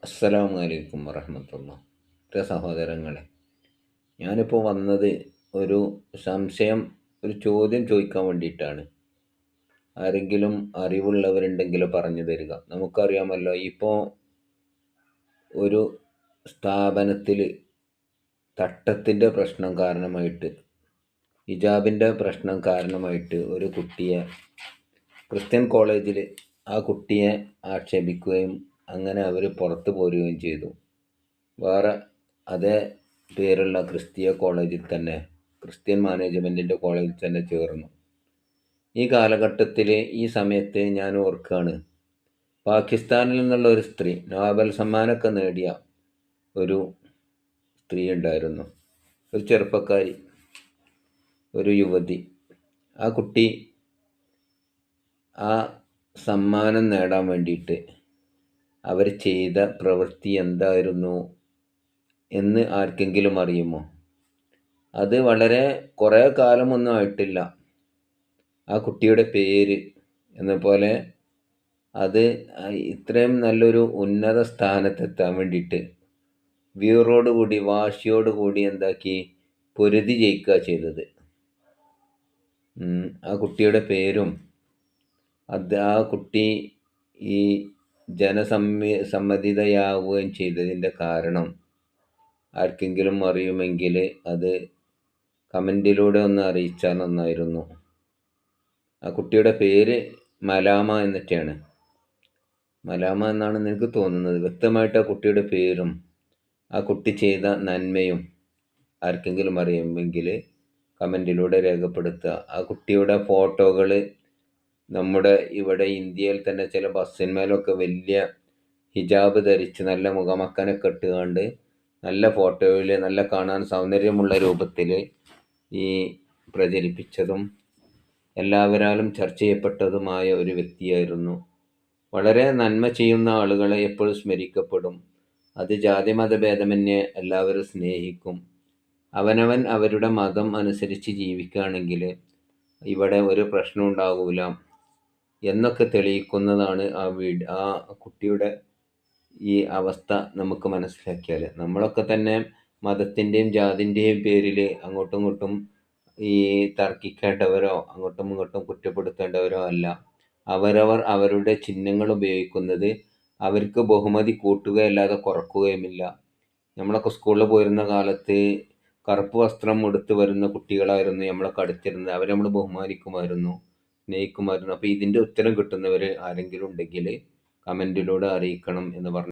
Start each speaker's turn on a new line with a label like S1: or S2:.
S1: അസ്സലാമു അലൈക്കും വറഹ്മത്തുള്ളാഹി. പ്രിയ സഹോദരങ്ങളെ, ഞാനിപ്പോൾ വന്നത് ഒരു സംശയം, ഒരു ചോദ്യം ചോദിക്കാൻ വേണ്ടിയിട്ടാണ്. ആരെങ്കിലും അറിവുള്ളവരുണ്ടെങ്കിൽ പറഞ്ഞു തരിക. നമുക്കറിയാമല്ലോ, ഇപ്പോൾ ഒരു സ്ഥാപനത്തിൽ തട്ടത്തിൻ്റെ പ്രശ്നം കാരണമായിട്ട്, ഹിജാബിൻ്റെ പ്രശ്നം കാരണമായിട്ട് ഒരു കുട്ടിയെ ക്രിസ്ത്യൻ കോളേജിൽ ആ കുട്ടിയെ ആക്ഷേപിക്കുകയും അങ്ങനെ അവർ പുറത്തു പോരുകയും ചെയ്തു. വേറെ അതേ പേരുള്ള ക്രിസ്തീയ കോളേജിൽ തന്നെ, ക്രിസ്ത്യൻ മാനേജ്മെൻറ്റിൻ്റെ കോളേജിൽ തന്നെ ചേർന്നു. ഈ കാലഘട്ടത്തിൽ, ഈ സമയത്ത് ഞാൻ ഓർക്കുകയാണ്, പാകിസ്ഥാനിൽ നിന്നുള്ള ഒരു സ്ത്രീ, നോബൽ സമ്മാനമൊക്കെ നേടിയ ഒരു സ്ത്രീ ഉണ്ടായിരുന്നു, ഒരു ചെറുപ്പക്കാരി, ഒരു യുവതി. ആ കുട്ടി ആ സമ്മാനം നേടാൻ വേണ്ടിയിട്ട് അവർ ചെയ്ത പ്രവൃത്തി എന്തായിരുന്നു എന്ന് ആർക്കെങ്കിലും അറിയുമോ? അത് വളരെ കുറേ കാലമൊന്നും ആയിട്ടില്ല. ആ കുട്ടിയുടെ പേര് എന്നപോലെ അത് ഇത്രയും നല്ലൊരു ഉന്നത സ്ഥാനത്തെത്താൻ വേണ്ടിയിട്ട് വീറോടുകൂടി, വാശിയോടുകൂടി എന്താക്കി, പൊരുതി ജയിക്കുക ചെയ്തത്. ആ കുട്ടിയുടെ പേരും ആ കുട്ടി ഈ സമ്മതിതയാവുകയും ചെയ്തതിൻ്റെ കാരണം ആർക്കെങ്കിലും അറിയുമെങ്കിൽ അത് കമൻറ്റിലൂടെ ഒന്ന് അറിയിച്ചാൽ നന്നായിരുന്നു. ആ കുട്ടിയുടെ പേര് മലാമ എന്നിട്ടാണ്. മലാമ എന്നാണ് എനിക്ക് തോന്നുന്നത്. വ്യക്തമായിട്ട് ആ കുട്ടിയുടെ പേരും ആ കുട്ടി ചെയ്ത നന്മയും ആർക്കെങ്കിലും അറിയുമെങ്കിൽ കമൻറ്റിലൂടെ രേഖപ്പെടുത്തുക. ആ കുട്ടിയുടെ ഫോട്ടോകൾ നമ്മുടെ ഇവിടെ ഇന്ത്യയിൽ തന്നെ ചില ബസ്സിന്മേലൊക്കെ വലിയ ഹിജാബ് ധരിച്ച് നല്ല മുഖമക്കനൊക്കെ ഇട്ടുകൊണ്ട് നല്ല ഫോട്ടോയിൽ, നല്ല കാണാൻ സൗന്ദര്യമുള്ള രൂപത്തിൽ ഈ പ്രചരിപ്പിച്ചതും എല്ലാവരാലും ചർച്ച ചെയ്യപ്പെട്ടതുമായ ഒരു വ്യക്തിയായിരുന്നു. വളരെ നന്മ ചെയ്യുന്ന ആളുകളെ എപ്പോഴും സ്മരിക്കപ്പെടും. അത് ജാതി മതഭേദമന്യേ എല്ലാവരും സ്നേഹിക്കും. അവനവൻ അവരുടെ മതം അനുസരിച്ച് ജീവിക്കുകയാണെങ്കിൽ ഇവിടെ ഒരു പ്രശ്നം ഉണ്ടാകില്ല എന്നൊക്കെ തെളിയിക്കുന്നതാണ് ആ കുട്ടിയുടെ ഈ അവസ്ഥ. നമുക്ക് മനസ്സിലാക്കിയാൽ, നമ്മളൊക്കെ തന്നെ മതത്തിൻ്റെയും ജാതിൻ്റെയും പേരിൽ അങ്ങോട്ടും ഇങ്ങോട്ടും ഈ തർക്കിക്കേണ്ടവരോ അങ്ങോട്ടും ഇങ്ങോട്ടും കുറ്റപ്പെടുത്തേണ്ടവരോ അല്ല. അവരവർ അവരുടെ ചിഹ്നങ്ങൾ ഉപയോഗിക്കുന്നത് അവർക്ക് ബഹുമതി കൂട്ടുകയല്ലാതെ കുറക്കുകയുമില്ല. നമ്മളൊക്കെ സ്കൂളിൽ പോയിരുന്ന കാലത്ത് കറുപ്പ് വസ്ത്രം ഉടുത്ത് വരുന്ന കുട്ടികളായിരുന്നു നമ്മളൊക്കെ അടുത്തിരുന്നത്. അവരെ നമ്മൾ ബഹുമാനിക്കുമായിരുന്നു, സ്നേഹിക്കുമായിരുന്നു. അപ്പോൾ ഇതിൻ്റെ ഉത്തരം കിട്ടുന്നവർ ആരെങ്കിലും ഉണ്ടെങ്കിൽ കമൻറ്റിലൂടെ അറിയിക്കണം എന്ന് പറഞ്ഞു.